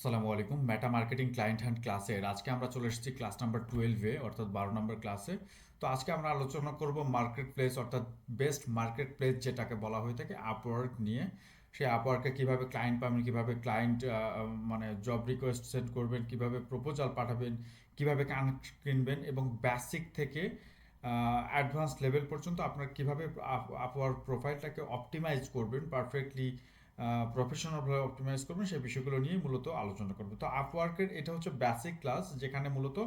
আসসালামু আলাইকুম। মেটা marketing client hand ক্লাসের আজকে আমরা চলে এসেছি ক্লাস নাম্বার 12-এ, অর্থাৎ 12 নম্বর ক্লাসে। তো আজকে আমরা আলোচনা করব মার্কেট প্লেস, অর্থাৎ বেস্ট মার্কেট প্লেস যেটাকে বলা হয়ে থাকে আপওয়ার্ক নিয়ে। সেই আপওয়ার্কে কিভাবে ক্লায়েন্ট পাবেন, কিভাবে ক্লায়েন্ট মানে জব রিকোয়েস্ট সেন্ড করবেন, কিভাবে প্রপোজাল পাঠাবেন, কিভাবে কানেক্ট কিনবেন, এবং বেসিক থেকে অ্যাডভান্স লেভেল পর্যন্ত আপনার কিভাবে আপওয়ার্ক প্রোফাইলটাকে অপটিমাইজ করবেন, পারফেক্টলি প্রফেশনালভাবে অপটিমাইজ করবেন, সেই বিষয়গুলো নিয়ে মূলত আলোচনা করবে। তো আপওয়ার্কের এটা হচ্ছে বেসিক ক্লাস, যেখানে মূলত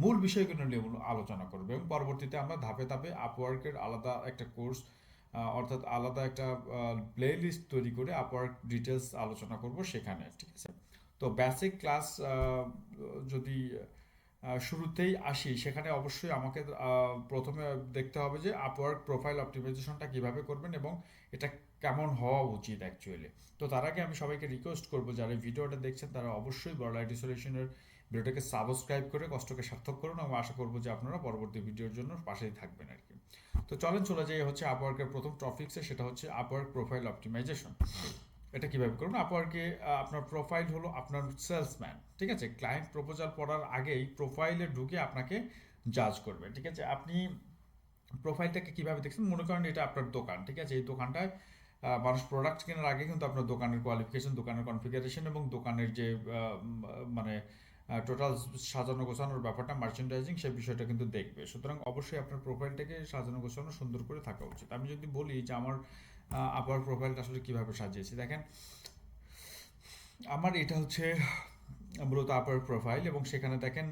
মূল বিষয়গুলো নিয়ে আলোচনা করবে, এবং পরবর্তীতে আমরা ধাপে ধাপে আপওয়ার্কের আলাদা একটা কোর্স, অর্থাৎ আলাদা একটা প্লে লিস্ট তৈরি করে আপওয়ার্ক ডিটেলস আলোচনা করব সেখানে, ঠিক আছে? তো বেসিক ক্লাস যদি শুরুতেই আসি, সেখানে অবশ্যই আমাকে প্রথমে দেখতে হবে যে আপওয়ার্ক প্রোফাইল অপটিমাইজেশনটা কিভাবে করবেন এবং এটা কেমন হওয়া উচিত অ্যাকচুয়ালি। তো তার আগে আমি সবাইকে রিকোয়েস্ট করবো, যারা এই ভিডিওটা দেখছেন তারা অবশ্যই বড় আইটি সলিউশনের ভিডিওটাকে সাবস্ক্রাইব করে কষ্টকে সার্থক করুন, এবং আশা করবো যে আপনারা পরবর্তী ভিডিওর জন্য পাশেই থাকবেন আর কি। তো চলেন চলে যাই হচ্ছে আপওয়ার্কের প্রথম টপিক্সে, সেটা হচ্ছে আপওয়ার্ক প্রোফাইল অপটিমাইজেশন। এটা কিভাবে করুন? আপওয়ার্কে আপনার প্রোফাইল হলো আপনার সেলসম্যান, ঠিক আছে? ক্লায়েন্ট প্রপোজাল পড়ার আগেই প্রোফাইলে ঢুকে আপনাকে জাজ করবে, ঠিক আছে? আপনি প্রোফাইলটাকে কিভাবে দেখছেন? মনে করেন এটা আপনার দোকান, ঠিক আছে? এই দোকানটায় মানুষ প্রোডাক্ট কেনার আগে কিন্তু আপনার দোকানের কোয়ালিফিকেশন, দোকানের কনফিগারেশন এবং দোকানের যে মানে টোটাল সাজানো গোছানোর ব্যাপারটা, মার্চেন্ডাইজিং, সেই বিষয়টা কিন্তু দেখবে। সুতরাং অবশ্যই আপনার প্রোফাইলটাকে সাজানো গোছানো সুন্দর করে থাকা উচিত। আমি যদি বলি যে আমার আপার প্রোফাইলটা আসলে কিভাবে সাজিয়েছি, দেখেন আমার এটা হচ্ছে মূলত আপার প্রোফাইল, এবং সেখানে দেখেন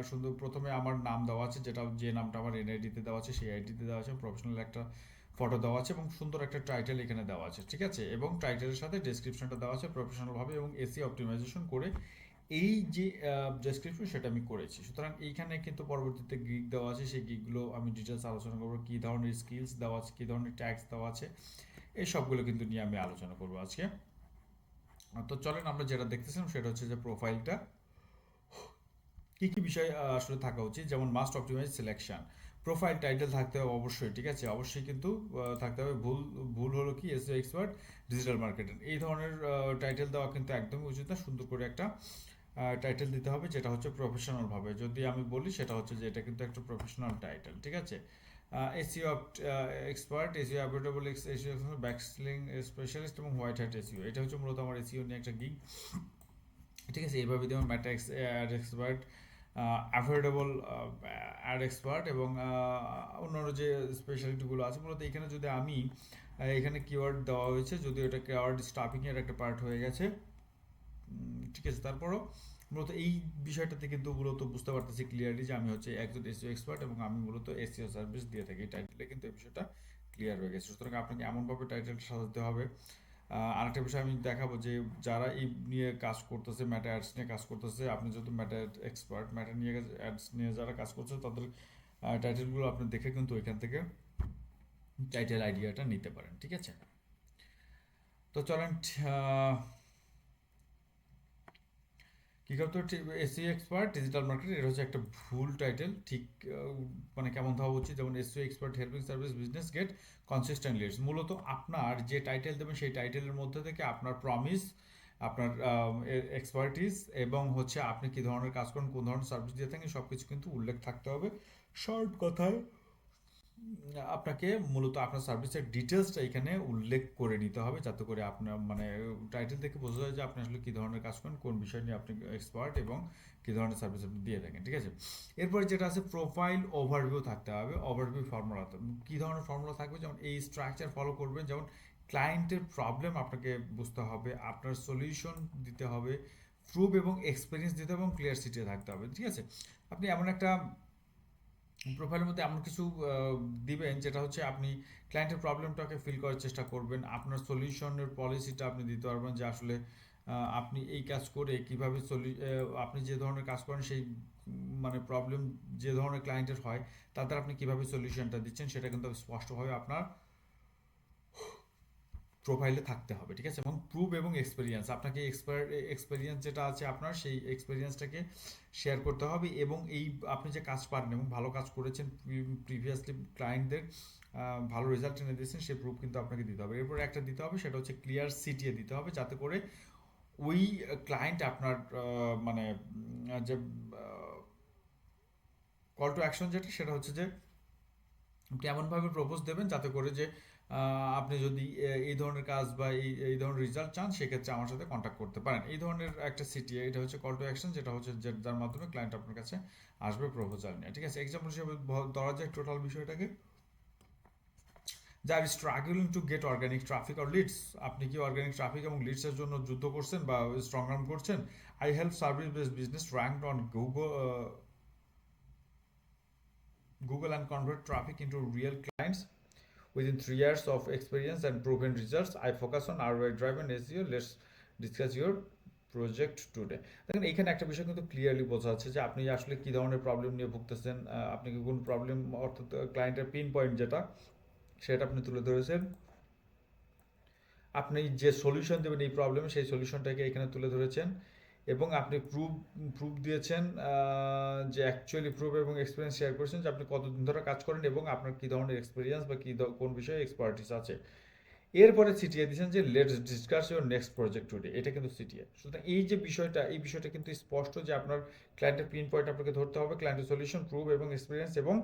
শুধু প্রথমে আমার নাম দেওয়া আছে, যেটা যে নামটা আমার এনআইডিতে দেওয়া আছে সেই আইডিতে দেওয়া আছে, প্রফেশনাল একটা ফটো দেওয়া আছে, এবং সুন্দর একটা টাইটেল এখানে দেওয়া আছে, ঠিক আছে? এবং টাইটেলের সাথে ডেসক্রিপশনটা দেওয়া আছে প্রফেশনালভাবে, এবং এসি অপটিমাইজেশন করে এই যে ডেসক্রিপশন সেটা আমি করেছি। সুতরাং এইখানে কিন্তু পরবর্তীতে গিগ দেওয়া আছে, সেই গিগগুলো আমি ডিটেলস আলোচনা করবো, কী ধরনের স্কিলস দেওয়া আছে, কী ধরনের ট্যাক্স দেওয়া আছে, এই সবগুলো কিন্তু নিয়ে আমি আলোচনা করবো আজকে। তো চলেন, আমরা যেটা দেখতেছিলাম সেটা হচ্ছে যে প্রোফাইলটা কী কী বিষয় আসলে থাকা উচিত, যেমন must optimize selection, profile title থাকতে হবে অবশ্যই, ঠিক আছে? অবশ্যই কিন্তু থাকতে হবে। ভুল ভুল হলো কি, এসইও এক্সপার্ট ডিজিটাল মার্কেটিং, এই ধরনের টাইটেল দেওয়া কিন্তু একদমই উচিত না। সুন্দর করে একটা টাইটেল দিতে হবে যেটা হচ্ছে প্রফেশনালভাবে, যদি আমি বলি সেটা হচ্ছে যে এটা কিন্তু একটা প্রফেশনাল টাইটেল, ঠিক আছে? SEO expert, SEO avoidable, SEO ব্যাকসলিং স্পেশালিস্ট এবং হোয়াইট হ্যাট এসইও, এটা হচ্ছে মূলত আমার এসইও নিয়ে একটা গিগ, ঠিক আছে? এইভাবে যেমন matrix ad expert, affordable ad expert, এবং অন্যান্য যে স্পেশালিটিগুলো আছে, মূলত এখানে যদি আমি এখানে কিওয়ার্ড দেওয়া হয়েছে, যদিও এটা কিওয়ার্ড স্টাফিংয়ের একটা পার্ট হয়ে গেছে, ঠিক আছে? তারপরও মূলত এই বিষয়টাতে কিন্তু মূলত বুঝতে পারতেছি ক্লিয়ারলি যে আমি হচ্ছে একজন এসইও এক্সপার্ট, এবং আমি মূলত এসইও সার্ভিস দিয়ে থাকি। এই টাইটেলে কিন্তু এই বিষয়টা ক্লিয়ার হয়ে গেছে। সুতরাং আপনাকে এমনভাবে টাইটেলটা সাজাতে হবে। আরেকটা বিষয় আমি দেখাবো যে যারা এই নিয়ে কাজ করতেছে, মেটা অ্যাডস নিয়ে কাজ করতেছে, আপনি যেহেতু মেটা এক্সপার্ট, মেটা নিয়ে অ্যাডস নিয়ে যারা কাজ করছে তাদের টাইটেলগুলো আপনি দেখে কিন্তু ওইখান থেকে টাইটেল আইডিয়াটা নিতে পারেন, ঠিক আছে? তো চলেন, কী করতে হচ্ছে, এসইও এক্সপার্ট ডিজিটাল মার্কেট, এটা হচ্ছে একটা ভুল টাইটেল, ঠিক মানে কেমন হওয়া উচিত, যেমন SEO expert helping service business get consistent leads. মূলত আপনার যে টাইটেল দেবেন সেই টাইটেলের মধ্যে থেকে আপনার প্রমিস, আপনার এক্সপার্টিস, এবং হচ্ছে আপনি কী ধরনের কাজ করেন, কোন ধরনের সার্ভিস দিয়ে থাকেন, সব কিছু কিন্তু উল্লেখ থাকতে হবে। শর্ট কথায় আপনাকে মূলত আপনার সার্ভিসের ডিটেলসটা এখানে উল্লেখ করে নিতে হবে, যাতে করে আপনার মানে টাইটেল থেকে বোঝা যায় যে আপনি আসলে কী ধরনের কাজ করেন, কোন বিষয় নিয়ে আপনি এক্সপার্ট, এবং কী ধরনের সার্ভিস আপনি দিয়ে থাকেন, ঠিক আছে? এরপরে যেটা আছে, প্রোফাইল ওভারভিউ থাকতে হবে। ওভারভিউ ফর্মুলা, কী ধরনের ফর্মুলা থাকবে, যেমন এই স্ট্রাকচার ফলো করবেন, যেমন ক্লায়েন্টের প্রবলেম আপনাকে বুঝতে হবে, আপনার সলিউশন দিতে হবে, প্রুফ এবং এক্সপিরিয়েন্স দিতে হবে, এবং ক্লিয়ার সিটি থাকতে হবে, ঠিক আছে? আপনি এমন একটা প্রোফাইলের মধ্যে এমন কিছু দিবেন যেটা হচ্ছে আপনি ক্লায়েন্টের প্রবলেমটাকে ফিল করার চেষ্টা করবেন, আপনার সলিউশনের পলিসিটা আপনি দিতে পারবেন, যে আসলে আপনি এই কাজ করে কীভাবে আপনি যে ধরনের কাজ করেন সেই মানে প্রবলেম যে ধরনের ক্লায়েন্টের হয় তাদের আপনি কীভাবে সলিউশনটা দিচ্ছেন, সেটা কিন্তু স্পষ্টভাবে আপনার প্রোফাইলে থাকতে হবে, ঠিক আছে? এবং প্রুফ এবং এক্সপিরিয়েন্স, আপনাকে এক্সপিরিয়েন্স যেটা আছে আপনার, সেই এক্সপিরিয়েন্সটাকে শেয়ার করতে হবে, এবং এই আপনি যে কাজ পারেন এবং ভালো কাজ করেছেন, প্রিভিয়াসলি ক্লায়েন্টদের ভালো রেজাল্ট এনে দিয়েছেন, সেই প্রুফ কিন্তু আপনাকে দিতে হবে। এরপর একটা দিতে হবে, সেটা হচ্ছে ক্লিয়ার সিটিয়ে দিতে হবে, যাতে করে ওই ক্লায়েন্ট আপনার মানে যে কল টু অ্যাকশন যেটা সেটা হচ্ছে যে আপনি এমনভাবে প্রপোজ দেবেন যাতে করে যে আপনি যদি এই ধরনের কাজ বা এই ধরনের রেজাল্ট চান সেক্ষেত্রে আমার সাথে কন্ট্যাক্ট করতে পারেন, এই ধরনের একটা সিটিএ। এটা হচ্ছে কল টু অ্যাকশন, যেটা হচ্ছে যার মাধ্যমে ক্লায়েন্ট আপনার কাছে আসবে প্রপোজাল নিয়ে। ঠিক আছে, এক্সাম্পল হিসেবে ধরা যায় টোটাল বিষয়টাকে যে are struggling to get organic traffic or leads. আপনি কি অর্গানিক ট্রাফিক এবং লিডসের জন্য যুদ্ধ করছেন বা স্ট্রং আর্ম করছেন? I help service based business ranked on Google and convert traffic into real clients within 3 years of experience and proven results. I focus on ROI driven SEO. Let's discuss your project today. দেখেন এইখানে একটা বিষয় কিন্তু clearly বোঝা যাচ্ছে যে আপনি আসলে কি ধরনের প্রবলেম নিয়ে ভুগতেছেন, আপনি কি কোন প্রবলেম, অর্থাৎ ক্লায়েন্টের পিন পয়েন্ট যেটা সেটা আপনি তুলে ধরেছেন, আপনি যে সলিউশন দেবেন এই প্রবলেমে সেই সলিউশনটাকে এখানে তুলে ধরেছেন, এবং আপনি প্রুফ দিয়েছেন, যে অ্যাকচুয়ালি প্রুফ এবং এক্সপিরিয়েন্স শেয়ার করেছেন যে আপনি কতদিন ধরে কাজ করেন এবং আপনার কী ধরনের এক্সপিরিয়েন্স বা কোন বিষয়ে এক্সপার্টিস আছে। এরপরে সিটিএ দিয়েছেন যে let's discuss your next project today, এটা কিন্তু সিটিএ। সুতরাং এই যে বিষয়টা, এই বিষয়টা কিন্তু স্পষ্ট যে আপনার ক্লায়েন্টের পিন পয়েন্ট আপনাকে ধরতে হবে, ক্লায়েন্টের সলিউশন, প্রুফ এবং এক্সপিরিয়েন্স এবং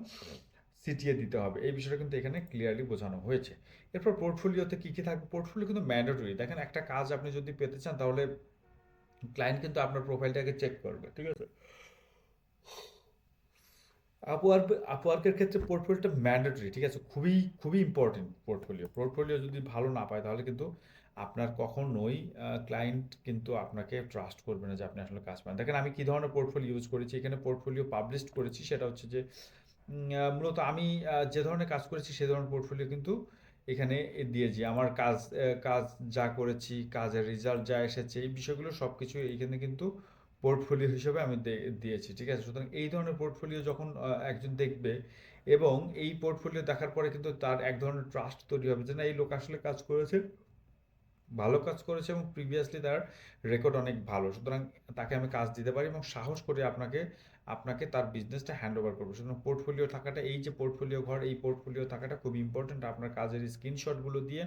সিটিএ দিতে হবে। এই বিষয়টা কিন্তু এখানে ক্লিয়ারলি বোঝানো হয়েছে। এরপর পোর্টফোলিওতে কী কী থাকবে? পোর্টফোলিও কিন্তু ম্যান্ডেটরি। দেখেন একটা কাজ আপনি যদি পেতে চান তাহলে ক্লায়েন্ট কিন্তু আপনার প্রোফাইলটাকে চেক করবে, ঠিক আছে। আপওয়ার্কের ক্ষেত্রে পোর্টফোলিওটা ম্যান্ডেটরি, ঠিক আছে, খুবই খুবই ইম্পর্টেন্ট। পোর্টফোলিও যদি ভালো না পায় তাহলে কিন্তু আপনার কখনোই ক্লায়েন্ট কিন্তু আপনাকে ট্রাস্ট করবে না যে আপনি আসলে কাজ পান। দেখেন আমি কী ধরনের পোর্টফোলিও ইউজ করেছি, এখানে পোর্টফোলিও পাবলিশ করেছি, সেটা হচ্ছে যে মূলত আমি যে ধরনের কাজ করেছি সে ধরনের পোর্টফোলিও কিন্তু এখানে দিয়েছি। আমার কাজ যা করেছি, কাজের রেজাল্ট যা এসেছে, এই বিষয়গুলো সব কিছু এইখানে কিন্তু পোর্টফোলিও হিসেবে আমি দিয়েছি, ঠিক আছে। সুতরাং এই ধরনের পোর্টফোলিও যখন একজন দেখবে এবং এই পোর্টফোলিও দেখার পরে কিন্তু তার এক ধরনের ট্রাস্ট তৈরি হবে যে না, এই লোক আসলে কাজ করেছে, ভালো কাজ করেছে এবং প্রিভিয়াসলি তার রেকর্ড অনেক ভালো, সুতরাং তাকে আমি কাজ দিতে পারি এবং সাহস করে আপনাকে আপনাকে তার বিজনেসটা হ্যান্ড ওভার করবো। সুতরাং পোর্টফোলিও থাকাটা, এই যে পোর্টফোলিও ঘর, এই পোর্টফোলিও থাকাটা খুব ইম্পর্টেন্ট। আপনার কাজের স্ক্রিনশটগুলো দিয়ে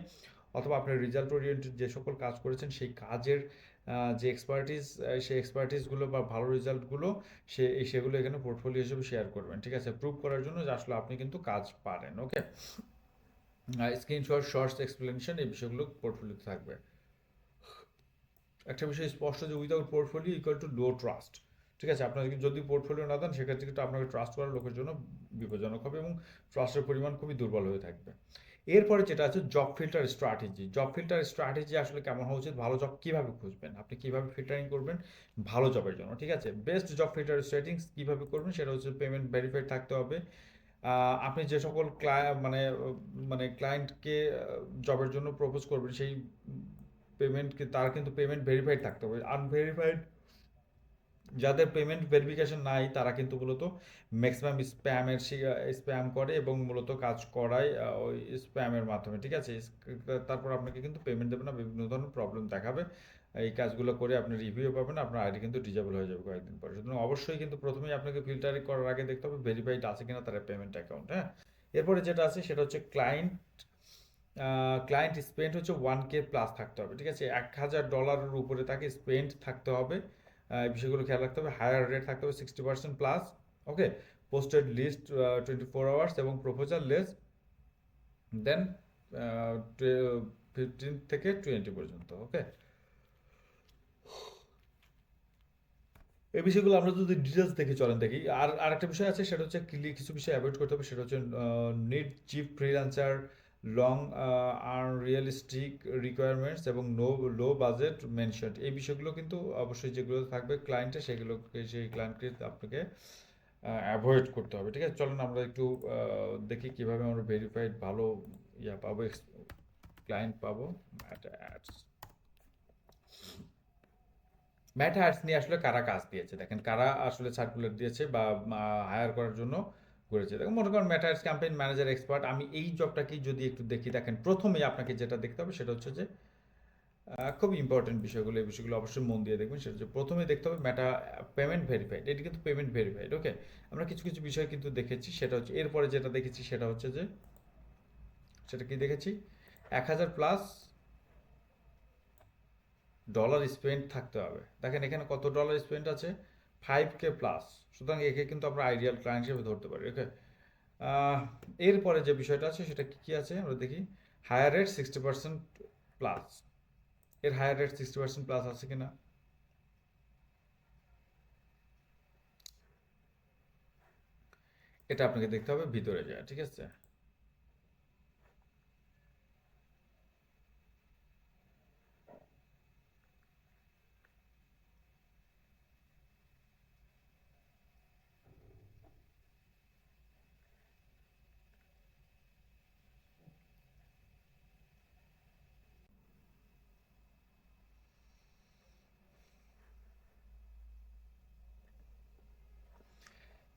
অথবা আপনার রেজাল্ট ওরিয়েন্টেড যে সকল কাজ করেছেন সেই কাজের যে এক্সপার্টিস, সেই এক্সপার্টিসগুলো বা ভালো রেজাল্টগুলো সেগুলো এখানে পোর্টফোলিও হিসেবে শেয়ার করবেন, ঠিক আছে, প্রুভ করার জন্য যে আসলে আপনি কিন্তু কাজ পারেন। ওকে, স্ক্রিনশট, শর্টস, এক্সপ্লেনেশন, এই বিষয়গুলো পোর্টফোলিওতে থাকবে। একটা বিষয় স্পষ্ট যে without portfolio equal to low trust, ঠিক আছে। আপনার যদি পোর্টফোলিও না দেন সেক্ষেত্রে কিন্তু আপনাকে ট্রাস্ট করার লোকের জন্য বিপজ্জনক হবে এবং ট্রাস্টের পরিমাণ খুবই দুর্বল হয়ে থাকবে। এরপরে যেটা আছে job filter strategy. Job filter strategy আসলে কেমন হওয়া উচিত? ভালো জব কীভাবে খুঁজবেন, আপনি কীভাবে ফিল্টারিং করবেন ভালো জবের জন্য, ঠিক আছে। বেস্ট জব ফিল্টার সেটিংস কীভাবে করবেন সেটা হচ্ছে পেমেন্ট ভেরিফাইড থাকতে হবে। আপনি যে সকল মানে ক্লায়েন্টকে জবের জন্য প্রপোজ করবেন সেই পেমেন্টকে, তার কিন্তু পেমেন্ট ভেরিফাইড থাকতে হবে। আনভেরিফাইড, যাদের পেমেন্ট ভেরিফিকেশন নাই তারা কিন্তু মূলত ম্যাক্সিমাম স্প্যাম করে এবং মূলত কাজ করায় ওই স্প্যামের মাধ্যমে, ঠিক আছে। তারপর আপনাকে কিন্তু পেমেন্ট দেবে না, বিভিন্ন ধরনের প্রবলেম দেখাবে। এই কাজগুলো করে আপনি রিভিউ পাবেন, আপনার আইডি কিন্তু ডিজেবল হয়ে যাবে কয়েকদিন পরে। সুতরাং অবশ্যই কিন্তু প্রথমেই আপনাকে ফিল্টারিং করার আগে দেখতে হবে ভেরিফাইড আছে কিনা তার পেমেন্ট অ্যাকাউন্ট। হ্যাঁ, এরপরে যেটা আছে সেটা হচ্ছে ক্লায়েন্ট স্পেন্ড হচ্ছে 1K প্লাস থাকতে হবে, ঠিক আছে। $1,000 উপরে তাকে স্পেন্ড থাকতে হবে, এই বিষয়গুলো খেয়াল রাখতে হবে। হায়ার রেট থাকতে হবে 60% প্লাস। ওকে, পোস্টেড লিস্ট 24 আওয়ার্স এবং প্রপোজাল লেস দেন 15 থেকে 20 পর্যন্ত। ওকে, এই বিষয়গুলো আমরা যদি ডিটেলস দেখে চলেন দেখি। আর আরেকটা বিষয় আছে সেটা হচ্ছে কিছু বিষয় অ্যাভয়েড করতে হবে, সেটা হচ্ছে need cheap freelancer, long unrealistic requirements এবং লো বাজেট মেনশন। এই বিষয়গুলো কিন্তু অবশ্যই যেগুলো থাকবে ক্লায়েন্টে সেগুলোকে, সেই ক্লায়েন্টকে আপনাকে অ্যাভয়েড করতে হবে, ঠিক আছে। চলুন আমরা একটু দেখি কীভাবে আমরা ভেরিফাইড ভালো পাবো, ক্লায়েন্ট পাবো। ম্যাট হায়ার্স নিয়ে আসলে কারা কাজ দিয়েছে, দেখেন কারা আসলে সার্কুলার দিয়েছে বা হায়ার করার জন্য করেছে। দেখেন মনে করেন ম্যাট হায়ার্স ক্যাম্পেইন ম্যানেজার এক্সপার্ট। আমি এই জবটাকেই যদি একটু দেখি, দেখেন প্রথমেই আপনাকে যেটা দেখতে হবে সেটা হচ্ছে যে খুব ইম্পর্টেন্ট বিষয়গুলো, এই বিষয়গুলো অবশ্যই মন দিয়ে দেখবেন। সেটা হচ্ছে প্রথমে দেখতে হবে পেমেন্ট ভেরিফাইড, এটি কিন্তু পেমেন্ট ভেরিফাইড। ওকে, আমরা কিছু কিছু বিষয় কিন্তু দেখেছি, সেটা হচ্ছে এরপরে যেটা দেখেছি সেটা হচ্ছে যে সেটা কি দেখেছি, 1,000 প্লাস ডলার স্পেন্ড থাকতে হবে। দেখেন এখানে কত ডলার স্পেন্ড আছে, 5K প্লাস। সুতরাং একে কিন্তু আমরা আইডিয়াল ক্লায়েন্ট হিসেবে ধরতে পারি। ওকে, এরপরে যে বিষয়টা আছে সেটা কি কি আছে আমরা দেখি। হায়ার রেট 60% প্লাস, এর হায়ার রেট 60% প্লাস আছে কিনা। এটা আপনাকে দেখতে হবে ভিতরে যায়, ঠিক আছে।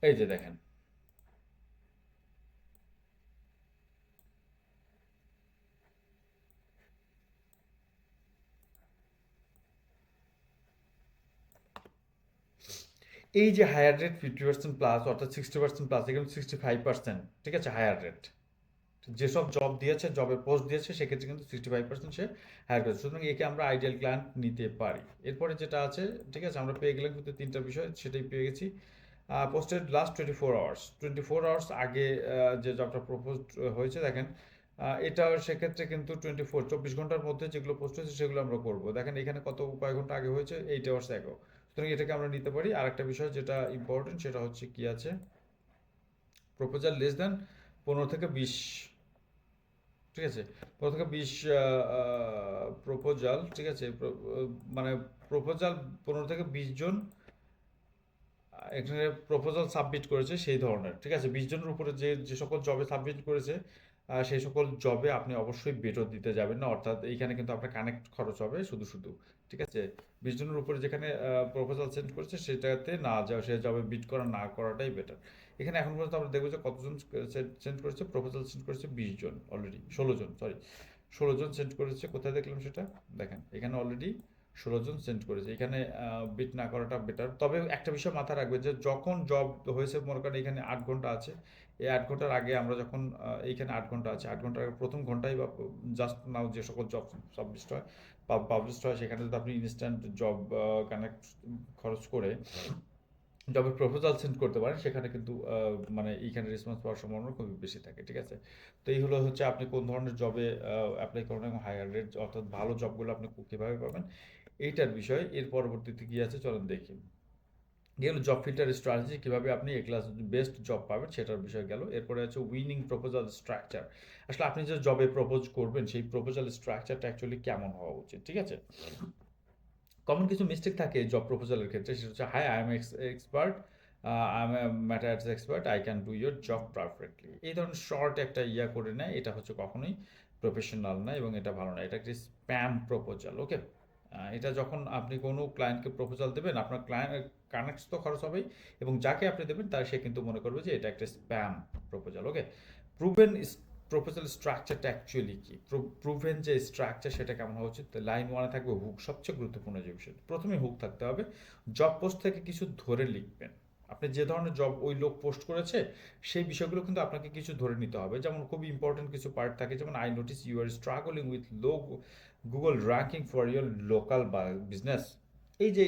এই যে দেখেন, এই যে হায়ার রেট 50% প্লাস অর্থাৎ 60% প্লাস, এখানে 65%, ঠিক আছে, হায়ার রেট। যেসব জব দিয়েছে, জবের পোস্ট দিয়েছে, সেক্ষেত্রে কিন্তু 65% সে হায়ার করেছে। সুতরাং একে আমরা আইডিয়াল ক্লায়েন্ট নিতে পারি। এরপরে যেটা আছে, ঠিক আছে, আমরা পেয়ে গেলাম কিন্তু তিনটা বিষয়, সেটাই পেয়ে গেছি। পোস্টেড লাস্ট 24 আওয়ার্স, 24 আওয়ার্স আগে যে জবটা প্রপোজ হয়েছে, দেখেন এটা সেক্ষেত্রে কিন্তু 24 ঘন্টার মধ্যে যেগুলো পোস্ট হয়েছে সেগুলো আমরা করব। দেখেন এখানে কত কয়েক ঘন্টা আগে হয়েছে, 8 আওয়ার্স অ্যাগো। সুতরাং এটাকে আমরা নিতে পারি। আর একটা বিষয় যেটা ইম্পর্টেন্ট সেটা হচ্ছে কি আছে, প্রপোজাল লেস দেন 15 থেকে 20, ঠিক আছে, 15 থেকে 20 প্রপোজাল, ঠিক আছে, মানে প্রপোজাল 15 থেকে 20 জন এখানে প্রপোজাল সাবমিট করেছে সেই ধরনের, ঠিক আছে। 20 জনের উপরে যে যে সকল জবে সাবমিট করেছে সেই সকল জবে আপনি অবশ্যই বেটর দিতে যাবেন না, অর্থাৎ এইখানে কিন্তু আপনার কানেক্ট খরচ হবে শুধু শুধু, ঠিক আছে। 20 জনের উপরে যেখানে প্রপোজাল সেন্ড করেছে সেটাতে না যাওয়া, সে জবে বিট করা না করাটাই বেটার। এখানে এখন পর্যন্ত আমরা দেখবো যে কতজন সেন্ড করেছে, প্রপোজাল সেন্ড করেছে 20 জন, অলরেডি 16 জন, সরি 16 জন সেন্ড করেছে। কোথায় দেখলাম সেটা, দেখেন এখানে অলরেডি 16 জন সেন্ড করেছে। এখানে বিট না করাটা বেটার। তবে একটা বিষয় মাথায় রাখবেন যে যখন জব হয়েছে, মনে করেন এখানে 8 ঘন্টা আছে, এই 8 ঘন্টার আগে আমরা যখন এইখানে 8 ঘন্টা আছে, 8 ঘন্টার আগে প্রথম ঘন্টায় বা জাস্ট নাও যে সকল জব সাবমিট হয় বা পাবলিশ হয়, সেখানে যদি আপনি ইনস্ট্যান্ট জব কানেক্ট খরচ করে জবের প্রপোজাল সেন্ড করতে পারেন, সেখানে কিন্তু মানে এইখানে রেসপন্স পাওয়ার সম্ভাবনা খুবই বেশি থাকে, ঠিক আছে। তো এই হলো হচ্ছে আপনি কোন ধরনের জবে অ্যাপ্লাই করবেন এবং হায়ার রেট অর্থাৎ ভালো জবগুলো আপনি কীভাবে পাবেন এইটার বিষয়। এর পরবর্তীতে কি আছে চলেন দেখি। গেল জব ফিল্টার স্ট্র্যাটেজি, কীভাবে আপনি এ ক্লাস বেস্ট জব পাবেন সেটার বিষয় গেল। এরপরে আছে উইনিং প্রপোজাল স্ট্রাকচার, আসলে আপনি যে জবে প্রপোজ করবেন সেই প্রপোজাল স্ট্রাকচারটা অ্যাকচুয়ালি কেমন হওয়া উচিত, ঠিক আছে। কমন কিছু মিস্টেক থাকে জব প্রপোজালের ক্ষেত্রে, সেটা হচ্ছে hi I am expert, I am matters expert, I can do your job perfectly, এই ধরনের শর্ট একটা ইয়া করে নেয়, এটা হচ্ছে কখনোই প্রফেশনাল না এবং এটা ভালো না, এটা একটি স্প্যাম প্রপোজাল। ওকে, এটা যখন আপনি কোনো ক্লায়েন্টকে প্রপোজাল দেবেন, আপনার ক্লায়েন্ট কানেক্ট তো খরচ হবেই, এবং যাকে আপনি দেবেন তার সে কিন্তু মনে করবে যে এটা একটা স্প্যাম প্রপোজাল। ওকে, প্রুভেন প্রপোজাল স্ট্রাকচারটা অ্যাকচুয়ালি কি, প্রুভেন যে স্ট্রাকচার সেটা কেমন হওয়া উচিত। লাইন ওয়ানে থাকবে হুক, সবচেয়ে গুরুত্বপূর্ণ যে বিষয়, প্রথমে হুক থাকতে হবে। জব পোস্ট থেকে কিছু ধরে লিখবেন, আপনি যে ধরনের জব ওই লোক পোস্ট করেছে সেই বিষয়গুলো কিন্তু আপনাকে কিছু ধরে নিতে হবে। যেমন খুবই ইম্পর্টেন্ট কিছু পার্ট থাকে, যেমন I notice you are struggling with low Google ranking for your local business, এই যে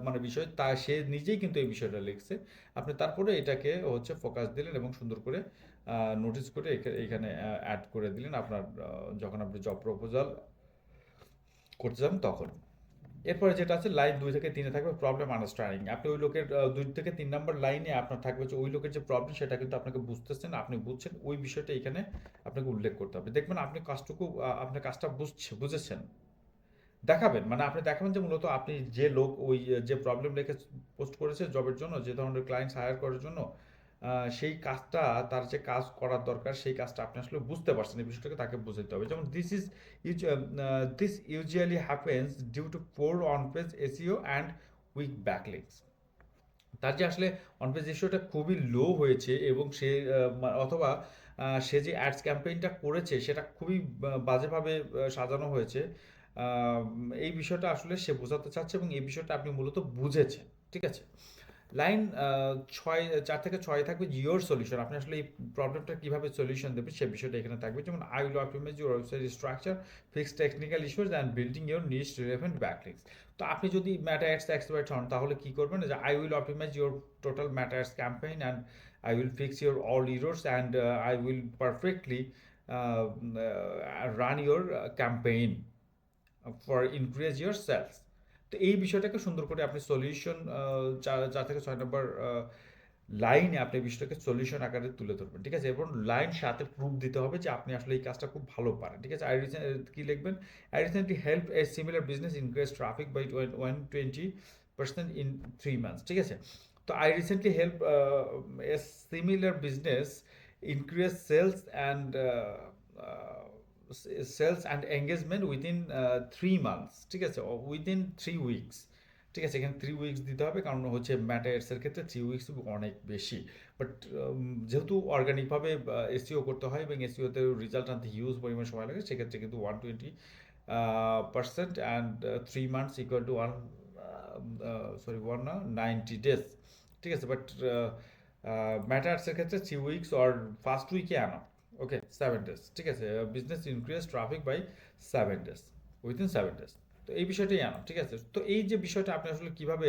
মানে বিষয়, তা সে নিজেই কিন্তু এই বিষয়টা লিখছে। আপনি তারপরে এটাকে হচ্ছে ফোকাস দিলেন এবং সুন্দর করে নোটিস করে এখানে অ্যাড করে দিলেন আপনার যখন আপনি জব প্রপোজাল করতে যাবেন তখন। এরপরে যেটা আছে লাইন 2 থেকে 3-এ থাকবে প্রবলেম আন্ডারস্ট্যান্ডিং, আপনি ওই লোকের 2 থেকে 3 নম্বর লাইনে আপনার থাকবে যে ওই লোকের যে প্রবলেম সেটা কিন্তু আপনাকে বুঝতেছেন, আপনি বুঝছেন, ওই বিষয়টা এখানে আপনাকে উল্লেখ করতে হবে। দেখবেন আপনি কাজটুকু আপনার কাজটা বুঝেছেন, দেখাবেন, মানে আপনি দেখাবেন যে মূলত আপনি যে লোক ওই যে প্রবলেম রেখে পোস্ট করেছে জবের জন্য, যে ধরনের ক্লায়েন্টস হায়ার করার জন্য সেই কাজটা, তার যে কাজ করার দরকার সেই কাজটা আপনি আসলে বুঝতে পারছেন, এই বিষয়টাকে তাকে বুঝাতে হবে। যেমন this usually happens due to poor on page SEO and weak backlinks, তার যে আসলে অন পেজ এসইওটা খুবই লো হয়েছে এবং সে অথবা সে যে অ্যাডস ক্যাম্পেইনটা করেছে সেটা খুবই বাজেভাবে সাজানো হয়েছে, এই বিষয়টা আসলে সে বোঝাতে চাচ্ছে এবং এই বিষয়টা আপনি মূলত বুঝেছেন, ঠিক আছে। লাইন 4 থেকে 6 থাকবে ইয়োর সলিউশন, আপনি আসলে এই প্রবলেমটা কীভাবে সলিউশন দেবেন সেই বিষয়টা এখানে থাকবে। যেমন I will optimize your website structure, fix technical issues and building your niche relevant backlinks. তো আপনি যদি ম্যাটা অ্যাডস এক্সপার্ট হন তাহলে কী করবেন, যে I will optimize your total Meta ads campaign and I will fix your all errors and I will perfectly run your campaign for increase your sales. তো এই বিষয়টাকে সুন্দর করে আপনি সলিউশন 4 থেকে 6 নম্বর লাইনে আপনি বিষয়টাকে সলিউশন আকারে তুলে ধরবেন, ঠিক আছে। এবং লাইন সাথে প্রুফ দিতে হবে যে আপনি আসলে এই কাজটা খুব ভালো পারেন, ঠিক আছে। কি লিখবেন, I recently help a similar business increase traffic by 120% in 3 months, ঠিক আছে। তো I recently help a similar business increase sales and engagement within 3 months, ঠিক আছে, উইদিন 3 weeks, ঠিক আছে। এখানে 3 weeks দিতে হবে, কারণ হচ্ছে ম্যাটা এডসের ক্ষেত্রে 3 weeks অনেক বেশি। বাট যেহেতু অর্গানিকভাবে এসইও করতে হয় এবং এসইওতে রেজাল্ট আনতে হিউজ পরিমাণ সময় লাগে, সেক্ষেত্রে কিন্তু 120% and 3 months equal to 90 days, ঠিক আছে। বাট ম্যাটা আর্টসের ক্ষেত্রে 3 weeks অর ফার্স্ট উইকে আনা, ওকে, 7 days, ঠিক আছে। Business increase traffic by 7 days, within 7 days। তো এই বিষয়টাই আনা, ঠিক আছে। তো এই যে বিষয়টা আপনি আসলে কিভাবে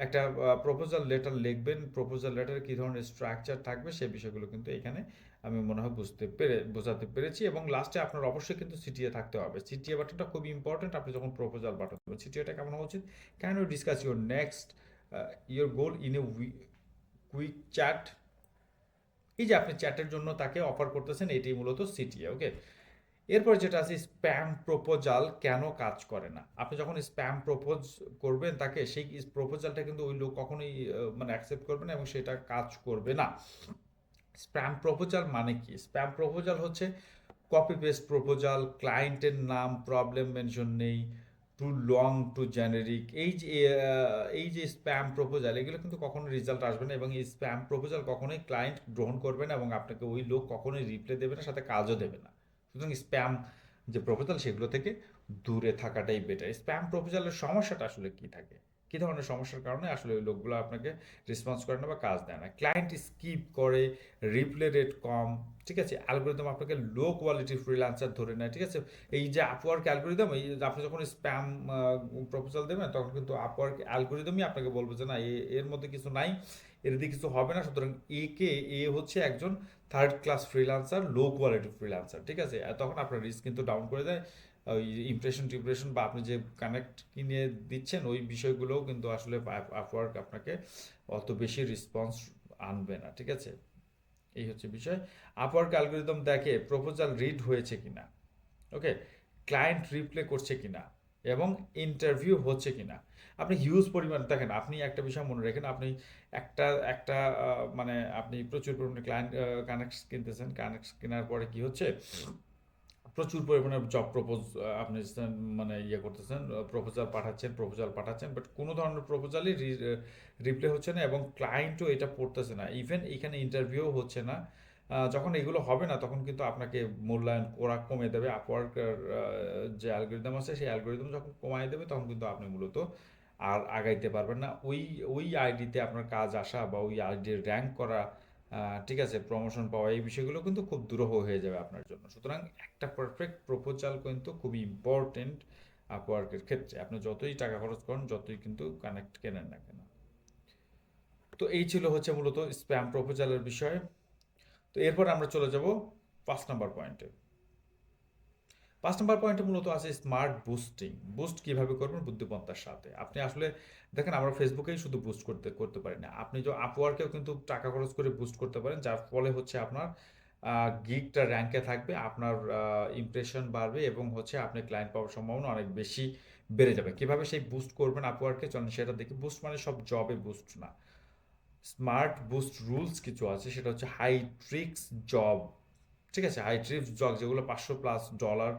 একটা প্রপোজাল লেটার লিখবেন, প্রপোজাল লেটারে কী ধরনের স্ট্রাকচার থাকবে সেই বিষয়গুলো কিন্তু এখানে আমি মনে হয় বোঝাতে পেরেছি। এবং লাস্টে আপনার অবশ্যই কিন্তু সিটিএ থাকতে হবে। সিটিএ বাটনটা খুব ইম্পর্টেন্ট আপনি যখন প্রপোজাল বাটন দেবেন। সিটিএটা কেমন হওয়া উচিত, can you discuss your next your goal in a quick chat. এই যে আপনি চ্যাটের জন্য তাকে অফার করতেছেন, এটাই মূলত সিটিএ, ওকে। এরপর যেটা আছে, স্প্যাম প্রপোজাল কেন কাজ করে না। আপনি যখন স্প্যাম প্রপোজ করবেন তাকে, সেই প্রপোজালটা কিন্তু ওই লোক কখনোই মানে অ্যাকসেপ্ট করবে না এবং সেটা কাজ করবে না। স্প্যাম প্রপোজাল মানে কি, স্প্যাম প্রপোজাল হচ্ছে কপি পেস্ট প্রপোজাল, ক্লায়েন্টের নাম প্রবলেম মেনশন নেই, টু লং টু জেনেরিক, এই যে স্প্যাম প্রপোজাল, এগুলো কিন্তু কখনো রেজাল্ট আসবে না এবং এই স্প্যাম প্রপোজাল কখনোই ক্লায়েন্ট গ্রহণ করবে না এবং আপনাকে ওই লোক কখনোই রিপ্লাই দেবে না, সাথে কাজও দেবে না। সুতরাং স্প্যাম যে প্রপোজাল সেগুলো থেকে দূরে থাকাটাই বেটার। স্প্যাম প্রপোজালের সমস্যাটা আসলে কি থাকে, কী ধরনের সমস্যার কারণে আসলে ওই লোকগুলো আপনাকে রেসপন্স করে না বা কাজ দেয় না, ক্লায়েন্ট স্কিপ করে, রিপ্লে রেট কম, ঠিক আছে। অ্যালগোরিদম আপনাকে লো কোয়ালিটি ফ্রিল্যান্সার ধরে নেয়, ঠিক আছে। এই যে আপওয়ার্ক অ্যালগোরিদম, এই যে আপনি যখন স্প্যাম প্রপোজাল দেবেন তখন কিন্তু আপওয়ার্ক অ্যালগোরিদমই আপনাকে বলবে যে না, এর মধ্যে কিছু নাই, এর দিকে কিছু হবে না, সুতরাং এ হচ্ছে একজন third class freelancer, low quality freelancer, ঠিক আছে। আর তখন আপনার রিস্ক কিন্তু ডাউন করে দেয়। ওই টিপ্রেশন বা আপনি যে কানেক্ট কিনে দিচ্ছেন ওই বিষয়গুলোও কিন্তু আসলে আপওয়ার্ক আপনাকে অত বেশি রেসপন্স আনবে না, ঠিক আছে। এই হচ্ছে বিষয়। আপওয়ার্ক অ্যালগোরিদম দেখে প্রপোজাল রিড হয়েছে কিনা, ওকে, ক্লায়েন্ট রিপ্লে করছে কিনা এবং ইন্টারভিউ হচ্ছে কিনা। আপনি হিউজ পরিমাণ দেখেন, আপনি একটা বিষয় মনে রাখেন, আপনি একটা একটা মানে আপনি প্রচুর পরিমাণে ক্লায়েন্ট কানেক্ট কিনতেছেন, কানেক্ট কেনার পরে কি হচ্ছে, প্রচুর পরিমাণে জব প্রপোজ আপনি মানে করতেছেন, প্রপোজাল পাঠাচ্ছেন, বাট কোনো ধরনের প্রপোজালই রিপ্লে হচ্ছে না এবং ক্লায়েন্টও এটা পড়তেছে না, ইভেন এখানে ইন্টারভিউ হচ্ছে না। যখন এগুলো হবে না তখন কিন্তু আপনাকে মূল্যায়ন করা কমে দেবে। আপওয়ার্ক যে অ্যালগোরিদম আছে সেই অ্যালগোরিদম যখন কমায় দেবে তখন কিন্তু আপনি মূলত আর আগাইতে পারবেন না। ওই আইডিতে আপনার কাজ আসা বা ওই আইডির র্যাঙ্ক করা, ঠিক আছে, প্রমোশন পাওয়া, এই বিষয়গুলো কিন্তু খুব দুরূহ হয়ে যাবে আপনার জন্য। সুতরাং একটা পারফেক্ট প্রপোজাল কিন্তু খুবই ইম্পর্টেন্ট আপওয়ার্কের ক্ষেত্রে। আপনি যতই টাকা খরচ করেন, যতই কিন্তু কানেক্ট কেনেন না কেন। তো এই ছিল হচ্ছে মূলত স্প্যাম প্রপোজালের বিষয়। তো এরপর আমরা চলে যাব 5 নম্বর পয়েন্টে। 5 নম্বর পয়েন্টে মূলত আছে স্মার্ট বুস্টিং। বুস্ট কিভাবে করবেন বুদ্ধিমত্তার সাথে। আপনি আসলে দেখেন, আমরা ফেসবুকেই শুধু বুস্ট করতে পারি না, আপনি যে আপওয়ার্কেও কিন্তু টাকা খরচ করে বুস্ট করতে পারেন, যার ফলে হচ্ছে আপনার গিগটা র্যাঙ্কে থাকবে, আপনার ইমপ্রেশন বাড়বে এবং হচ্ছে আপনি ক্লায়েন্ট পাওয়ার সম্ভাবনা অনেক বেশি বেড়ে যাবে। কিভাবে সেই বুস্ট করবেন আপওয়ার্কে, চলেন সেটা দেখি। বুস্ট মানে সব জবে বুস্ট না, স্মার্ট বুস্ট রুলস কিছু আছে, সেটা হচ্ছে হাই ট্রিক্স জব, ঠিক আছে। হাই ট্রিক্স জব যেগুলো $500+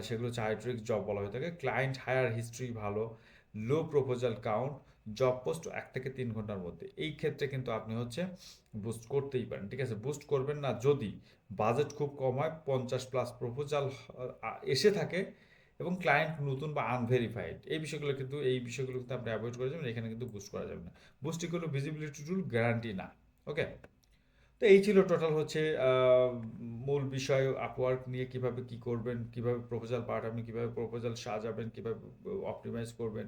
সেগুলো হচ্ছে হাই ট্রিক্স জব বলা হয়ে থাকে। ক্লায়েন্ট হায়ার হিস্ট্রি ভালো, লো প্রপোজাল কাউন্ট, জব পোস্ট 1 থেকে 3 ঘন্টার মধ্যে। এই ক্ষেত্রে কিন্তু আপনি হচ্ছে বুস্ট করতেই পারেন, ঠিক আছে। বুস্ট করবেন না যদি বাজেট খুব কম হয়, 50+ প্রপোজাল এসে থাকে এবং ক্লায়েন্ট নতুন বা আনভেরিফাইড এই বিষয়গুলো কিন্তু আপনি অ্যাভয়েড করে যাবেন। এখানে কিন্তু বুস্ট করা যাবে না। বুস্টিং হলো ভিজিবিলিটি টুল, গ্যারান্টি না। ওকে, তো এই ছিল টোটাল হচ্ছে মূল বিষয় আপওয়ার্ক নিয়ে কিভাবে কি করবেন, কিভাবে প্রপোজাল পাঠাবেন, কিভাবে প্রপোজাল সাজাবেন, কিভাবে অপটিমাইজ করবেন,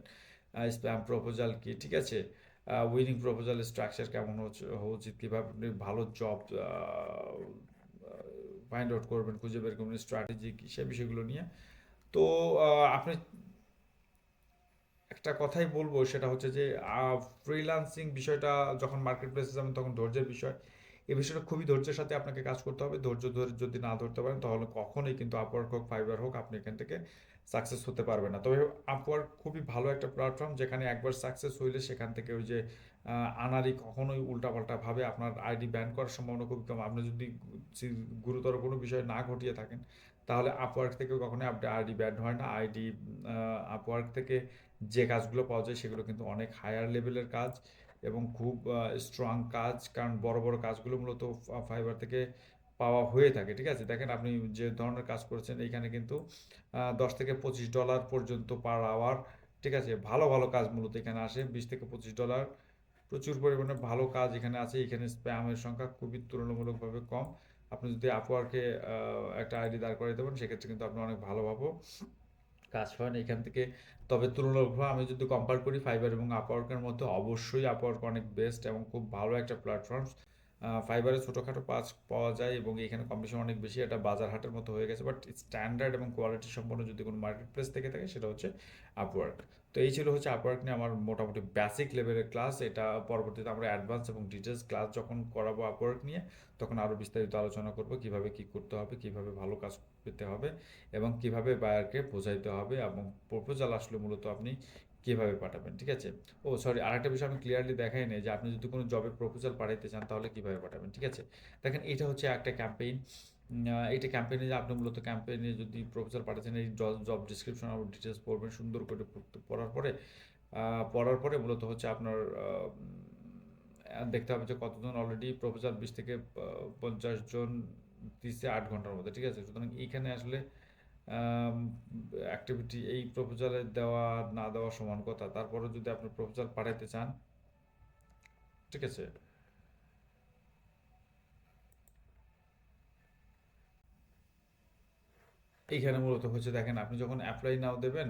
স্প্যাম প্রপোজাল কি, ঠিক আছে, উইনিং প্রপোজাল স্ট্রাকচার কেমন হওয়া উচিত, কীভাবে আপনি ভালো জব ফাইন্ড আউট করবেন, খুঁজে বের করবেন, স্ট্র্যাটেজি কী, সে বিষয়গুলো নিয়ে। তো আপনি একটা কথাই বলবো, সেটা হচ্ছে যে ফ্রিল্যান্সিং বিষয়টা যখন মার্কেট প্লেসে যাবেন তখন ধৈর্যের বিষয়। এই বিষয়টা খুবই ধৈর্যের সাথে আপনাকে কাজ করতে হবে। ধৈর্য ধরে যদি না ধরতে পারেন তাহলে কখনোই কিন্তু আপওয়ার্ক হোক, ফাইবার হোক, আপনি এখান থেকে সাকসেস হতে পারবেন না। তবে আপওয়ার্ক খুবই ভালো একটা প্ল্যাটফর্ম, যেখানে একবার সাকসেস হইলে সেখান থেকে ওই যে আনারি কখনোই উল্টাপাল্টাভাবে আপনার আইডি ব্যান করার সম্ভাবনা খুবই কম। আপনি যদি গুরুতর কোনো বিষয় না ঘটিয়ে থাকেন তাহলে আপওয়ার্ক থেকে কখনোই আপনি আইডি ব্যান হয় না। আপওয়ার্ক থেকে যে কাজগুলো পাওয়া যায় সেগুলো কিন্তু অনেক হায়ার লেভেলের কাজ এবং খুব স্ট্রং কাজ, কারণ বড় বড় কাজগুলো মূলত ফাইবার থেকে পাওয়া হয়ে থাকে। ঠিক আছে, দেখেন আপনি যে ধরনের কাজ করেছেন এইখানে কিন্তু $10 থেকে $25 পর্যন্ত পার আওয়ার। ঠিক আছে, ভালো ভালো কাজ মূলত এখানে আসে, $20 থেকে $25। প্রচুর পরিমাণে ভালো কাজ এখানে আছে। এখানে স্প্যামের সংখ্যা খুবই তুলনামূলকভাবে কম। আপনি যদি আপওয়ার্কে একটা আইডি দাঁড় করাতে পারেন সেক্ষেত্রে কিন্তু আপনি অনেক ভালোভাবে কাজ পান এখান থেকে। তবে তুলনামূলকভাবে আমি যদি কম্পেয়ার করি ফাইবার এবং আপওয়ার্কের মধ্যে, অবশ্যই আপওয়ার্ক অনেক বেস্ট এবং খুব ভালো একটা প্ল্যাটফর্ম। ফাইবারে ছোটোখাটো কাজ পাওয়া যায় এবং এখানে কম্পিটিশন অনেক বেশি, এটা বাজার হাটের মতো হয়ে গেছে, বাট স্ট্যান্ডার্ড এবং কোয়ালিটি সম্পন্ন যদি কোনো মার্কেট প্লেস থেকে থাকে সেটা হচ্ছে আপওয়ার্ক। তো এই ছিল হচ্ছে আপওয়ার্ক নিয়ে আমার মোটামুটি বেসিক লেভেলের ক্লাস। এটা পরবর্তীতে আমরা অ্যাডভান্স এবং ডিটেলস ক্লাস যখন করাবো আপওয়ার্ক নিয়ে, তখন আরও বিস্তারিত আলোচনা করব কিভাবে কি করতে হবে, কিভাবে ভালো কাজ পেতে হবে এবং কিভাবে বায়ারকে বোঝাইতে হবে এবং প্রপোজাল আসলে মূলত আপনি কিভাবে পাঠাবেন। ঠিক আছে, ও সরি, আরেকটা বিষয় আমি ক্লিয়ারলি দেখাই নেই যে আপনি যদি কোনো জবের প্রপোজাল পাঠাইতে চান তাহলে কিভাবে পাঠাবেন। ঠিক আছে, দেখেন এটা হচ্ছে একটা ক্যাম্পেইন। এইটা ক্যাম্পেইনে যে আপনি মূলত ক্যাম্পেইনে যদি প্রপোজাল পাঠাচ্ছেন, এই জব ডিসক্রিপশন আর ডিটেলস পড়বেন সুন্দর করে। পড়ার পরে মূলত হচ্ছে আপনার দেখতে হবে যে কতজন অলরেডি প্রপোজাল, 20 থেকে 50 জন দিচ্ছে 8 ঘন্টার মধ্যে। ঠিক আছে, সুতরাং এইখানে আসলে অ্যাক্টিভিটি এই প্রপোজালে দেওয়া না দেওয়া সমান কথা। তারপরে যদি আপনি প্রপোজাল পাঠাইতে চান, ঠিক আছে, এইখানে মূলত হচ্ছে দেখেন আপনি যখন অ্যাপ্লাই নাও দেবেন,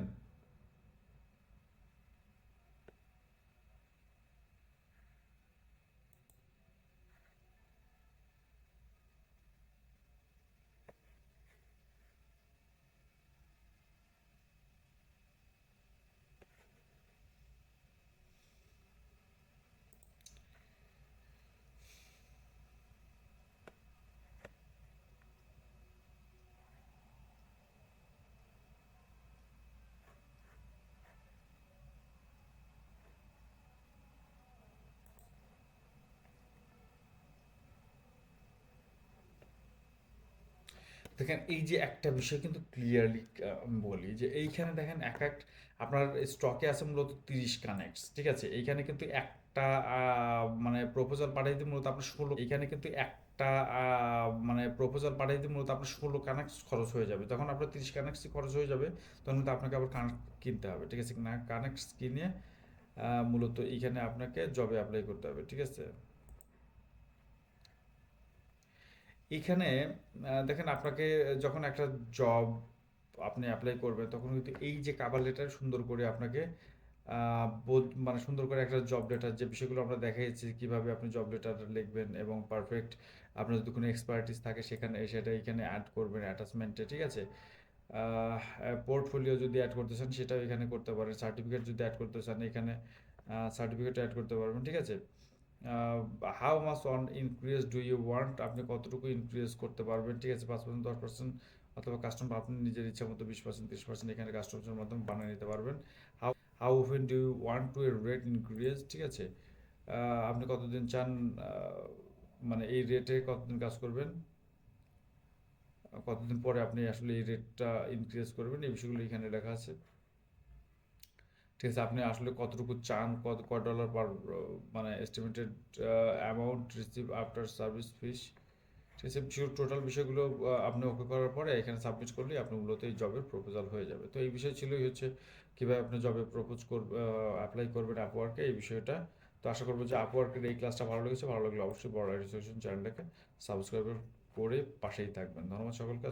দেখেন এই যে একটা বিষয় কিন্তু ক্লিয়ারলি বলি যে এইখানে দেখেন এক এক আপনার স্টকে আছে মূলত 30 কানেক্টস। ঠিক আছে, এইখানে কিন্তু একটা মানে প্রপোজাল পাঠাইতে মূলত আপনার 16, এইখানে কিন্তু একটা মানে প্রপোজাল পাঠাইতে মূলত আপনার 16 কানেক্টস খরচ হয়ে যাবে। যখন আপনার 30 কানেক্টস খরচ হয়ে যাবে তখন কিন্তু আপনাকে আবার কানেক্ট কিনতে হবে। ঠিক আছে, না কানেক্টস কিনে মূলত এইখানে আপনাকে জবে অ্যাপ্লাই করতে হবে। ঠিক আছে, এখানে দেখেন আপনাকে যখন একটা জব আপনি অ্যাপ্লাই করবেন তখন কিন্তু এই যে কাভার লেটার সুন্দর করে আপনাকে মানে সুন্দর করে একটা জব লেটার, যে বিষয়গুলো আমরা দেখাইছি কিভাবে আপনি জব লেটার লিখবেন এবং পারফেক্ট আপনার যদি কোনো এক্সপার্টিস থাকে সেখানে সেটা এখানে অ্যাড করবেন অ্যাটাচমেন্টে। ঠিক আছে, পোর্টফোলিও যদি অ্যাড করতে চান সেটাও এখানে করতে পারেন। সার্টিফিকেট যদি অ্যাড করতে চান এখানে সার্টিফিকেট অ্যাড করতে পারবেন। ঠিক আছে, how much on increase do you want, আপনি কতটুকু ইনক্রিজ করতে পারবেন। ঠিক আছে, 5%, 10%, অথবা কাস্টমার আপনি নিজের ইচ্ছা মতো 20%, 30% এখানে কাস্টমারের মাধ্যমে বানিয়ে নিতে পারবেন। How how open do you want to a rate increase. ঠিক আছে, আপনি কতদিন চান মানে এই রেটে কতদিন কাজ করবেন, কতদিন পরে আপনি আসলে এই রেটটা ইনক্রিজ করবেন, এই বিষয়গুলো এখানে লেখা আছে। ঠিক আছে, আপনি আসলে কতটুকু চান, কত ডলার পার মানে estimated amount receive after service fees. ঠিক আছে, টোটাল বিষয়গুলো আপনি ওকে করার পরে এখানে সাবমিট করলেই আপনি মূলত এই জবের প্রপোজাল হয়ে যাবে। তো এই বিষয় ছিলই হচ্ছে কীভাবে আপনি জবে প্রপোজ অ্যাপ্লাই করবেন আপওয়ার্কে, এই বিষয়টা। তো আশা করবো যে আপওয়ার্কের এই ক্লাসটা ভালো লেগেছে। ভালো লাগলে অবশ্যই বড় চ্যানেলটাকে সাবস্ক্রাইব করে পাশেই থাকবেন। ধন্যবাদ সকলকে।